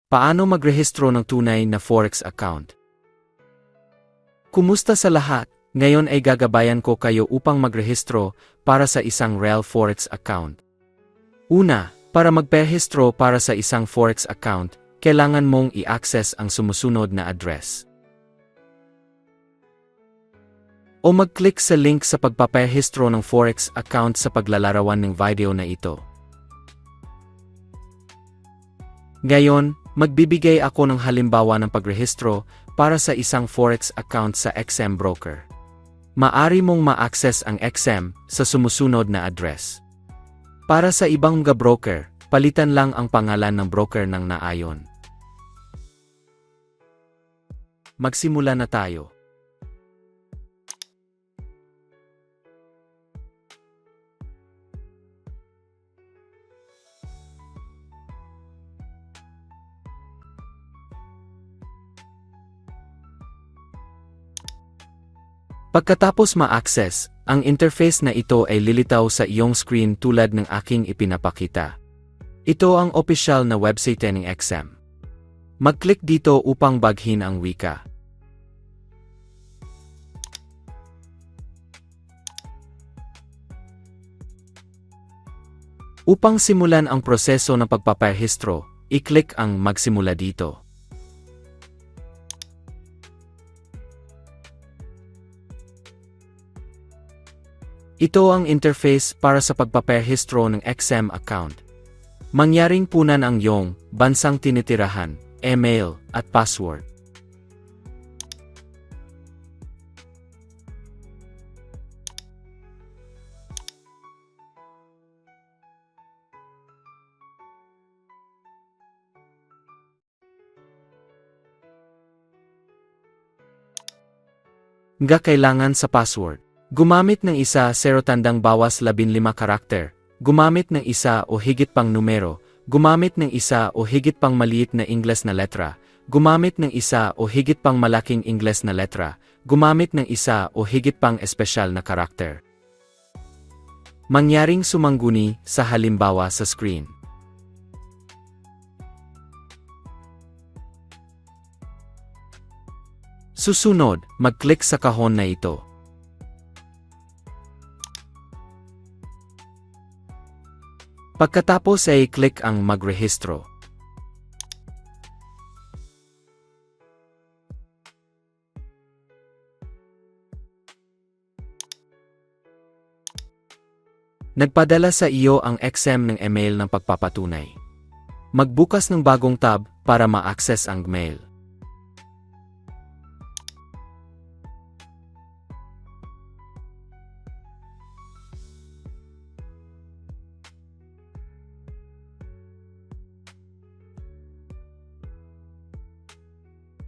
Paano magrehistro ng tunay na Forex account? Kumusta sa lahat? Ngayon ay gagabayan ko kayo upang magrehistro para sa isang real Forex account. Una, para magperehistro para sa isang Forex account, kailangan mong i-access ang sumusunod na address. O mag-click sa link sa pagpaperehistro ng Forex account sa paglalarawan ng video na ito. Ngayon, magbibigay ako ng halimbawa ng pagrehistro para sa isang Forex account sa XM Broker. Maari mong ma-access ang XM sa sumusunod na address. Para sa ibang mga broker, palitan lang ang pangalan ng broker ng naayon. Magsimula na tayo. Pagkatapos ma-access, ang interface na ito ay lilitaw sa iyong screen tulad ng aking ipinapakita. Ito ang opisyal na website ng XM. Mag-click dito upang baghin ang wika. Upang simulan ang proseso ng pagpaparehistro, i-click ang Magsimula dito. Ito ang interface para sa pagpaparehistro ng XM account. Mangyaring punan ang iyong bansang tinitirahan, email, at password. Kailangan sa password. Gumamit ng isa 0-15 karakter, gumamit ng isa o higit pang numero, gumamit ng isa o higit pang maliit na Ingles na letra, gumamit ng isa o higit pang malaking Ingles na letra, gumamit ng isa o higit pang espesyal na karakter. Mangyaring sumangguni sa halimbawa sa screen. Susunod, mag-click sa kahon na ito. Pagkatapos ay click ang Magrehistro. Nagpadala sa iyo ang XM ng email ng pagpapatunay. Magbukas ng bagong tab para ma-access ang mail.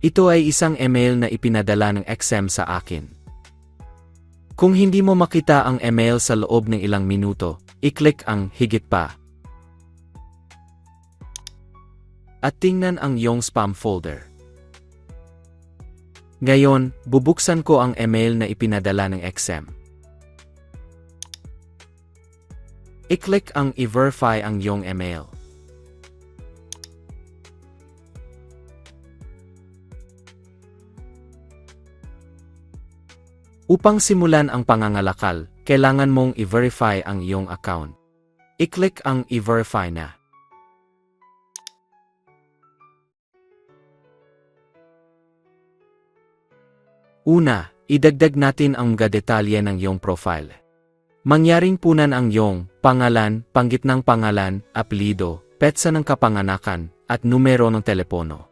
Ito ay isang email na ipinadala ng XM sa akin. Kung hindi mo makita ang email sa loob ng ilang minuto, i-click ang Higit pa. At tingnan ang iyong spam folder. Ngayon, bubuksan ko ang email na ipinadala ng XM. I-click ang I-verify ang iyong email. Upang simulan ang pangangalakal, kailangan mong i-verify ang iyong account. I-click ang I-verify na. Una, idagdag natin ang mga detalye ng iyong profile. Mangyaring punan ang iyong pangalan, panggitnang pangalan, apelyido, petsa ng kapanganakan, at numero ng telepono.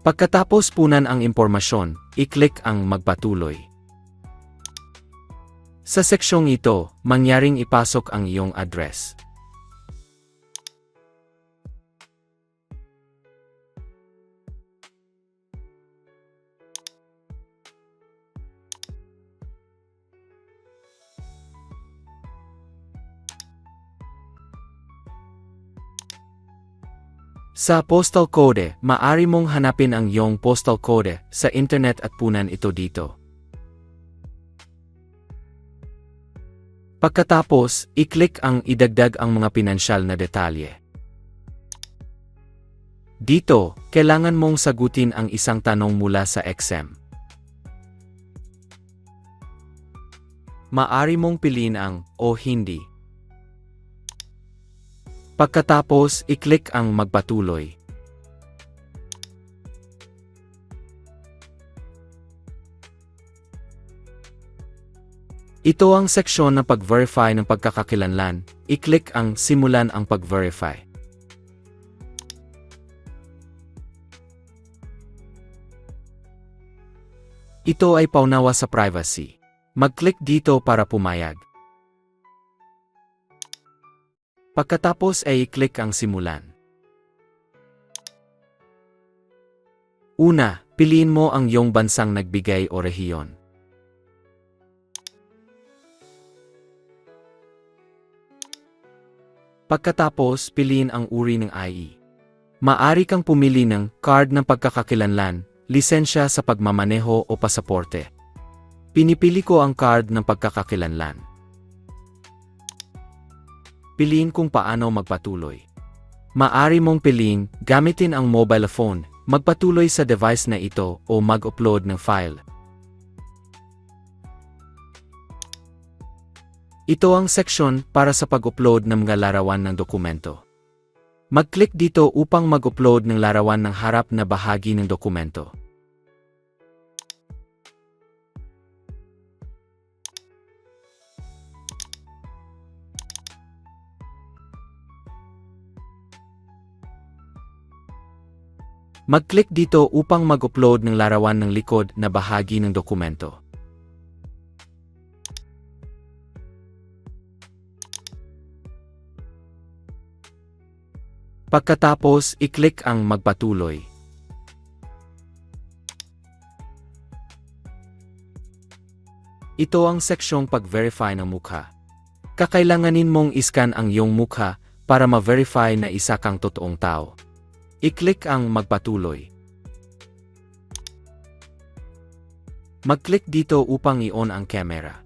Pagkatapos punan ang impormasyon, i-click ang Magpatuloy. Sa seksyong ito, mangyaring ipasok ang iyong address. Sa postal code, maaari mong hanapin ang iyong postal code sa internet at punan ito dito. Pagkatapos, i-click ang idagdag ang mga pinansyal na detalye. Dito, kailangan mong sagutin ang isang tanong mula sa exam. Maaari mong piliin ang o hindi. Pagkatapos, i-click ang magpatuloy. Ito ang seksyon ng pag-verify ng pagkakakilanlan. I-click ang simulan ang pag-verify. Ito ay paunawa sa privacy. Mag-click dito para pumayag. Pagkatapos ay i-click ang simulan. Una, piliin mo ang iyong bansang nagbigay o rehiyon. Pagkatapos, piliin ang uri ng IE. Maaari kang pumili ng card ng pagkakakilanlan, lisensya sa pagmamaneho o pasaporte. Pinipili ko ang card ng pagkakakilanlan. Piliin kung paano magpatuloy. Maaari mong piliin, gamitin ang mobile phone, magpatuloy sa device na ito o mag-upload ng file. Ito ang seksyon para sa pag-upload ng mga larawan ng dokumento. Mag-click dito upang mag-upload ng larawan ng harap na bahagi ng dokumento. Mag-click dito upang mag-upload ng larawan ng likod na bahagi ng dokumento. Pagkatapos, i-click ang magpatuloy. Ito ang seksyong pag-verify ng mukha. Kakailanganin mong iscan ang iyong mukha para ma-verify na isa kang totoong tao. I-click ang magpatuloy. Mag-click dito upang i-on ang camera.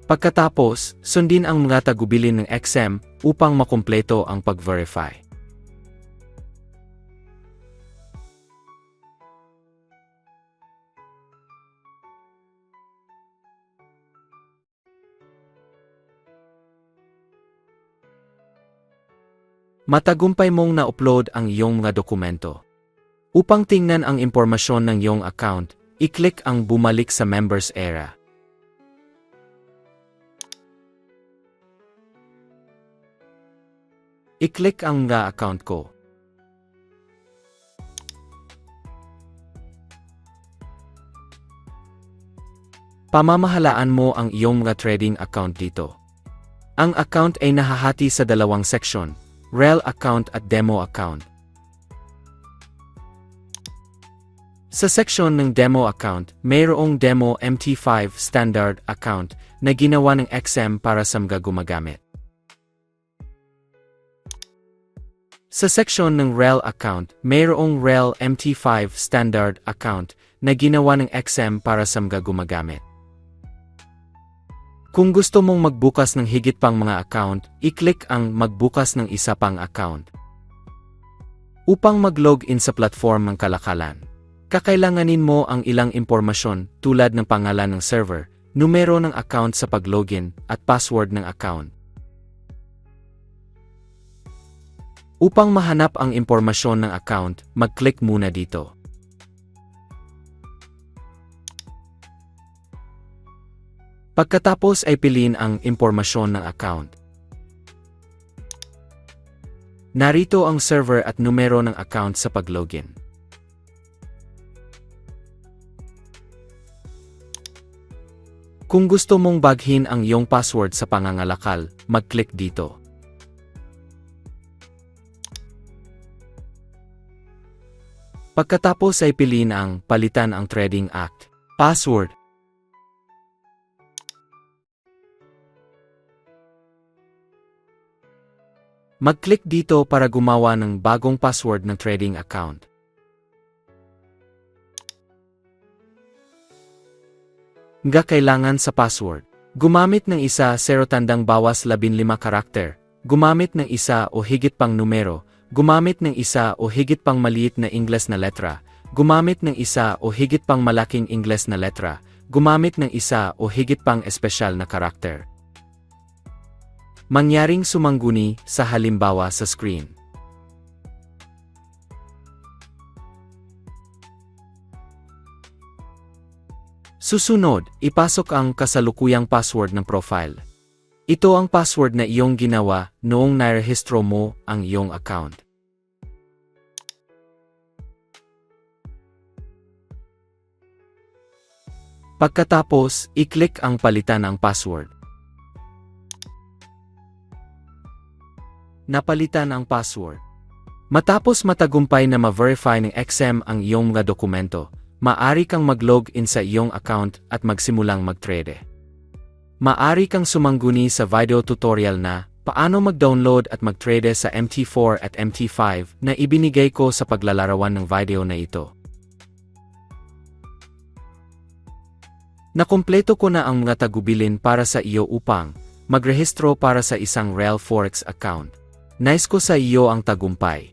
Pagkatapos, sundin ang mga tagubilin ng exam upang makumpleto ang pag-verify. Matagumpay mong na-upload ang iyong mga dokumento. Upang tingnan ang impormasyon ng iyong account, i-click ang bumalik sa members era. I-click ang mga account ko. Pamamahalaan mo ang iyong mga trading account dito. Ang account ay nahahati sa dalawang seksyon, Real account at Demo account. Sa seksyon ng Demo account, mayroong Demo MT5 Standard account na ginawa ng XM para sa mga gumagamit. Sa seksyon ng Real account, mayroong Real MT5 Standard account na ginawa ng XM para sa mga gumagamit. Kung gusto mong magbukas ng higit pang mga account, i-click ang magbukas ng isa pang account. Upang mag-login sa platform ng kalakalan, kakailanganin mo ang ilang impormasyon tulad ng pangalan ng server, numero ng account sa pag-login, at password ng account. Upang mahanap ang impormasyon ng account, mag-click muna dito. Pagkatapos ay piliin ang impormasyon ng account. Narito ang server at numero ng account sa pag-login. Kung gusto mong baghin ang iyong password sa pangangalakal, mag-click dito. Pagkatapos ay piliin ang Palitan ang Trading Act password. Mag-click dito para gumawa ng bagong password ng trading account. Kailangan sa password. Gumamit ng isa 0 tandang bawas 15 karakter. Gumamit ng isa o higit pang numero. Gumamit ng isa o higit pang maliit na Ingles na letra. Gumamit ng isa o higit pang malaking Ingles na letra. Gumamit ng isa o higit pang espesyal na karakter. Mangyaring sumangguni sa halimbawa sa screen. Susunod, ipasok ang kasalukuyang password ng profile. Ito ang password na iyong ginawa noong nairehistro mo ang iyong account. Pagkatapos, i-click ang palitan ang password. Napalitan ang password. Matapos matagumpay na ma-verify ng XM ang iyong mga dokumento, maaari kang mag-log in sa iyong account at magsimulang mag-trade. Maaari kang sumangguni sa video tutorial na paano mag-download at mag-trade sa MT4 at MT5 na ibinigay ko sa paglalarawan ng video na ito. Nakumpleto ko na ang mga tagubilin para sa iyo upang magrehistro para sa isang Real Forex account. Nais ko sa iyo ang tagumpay.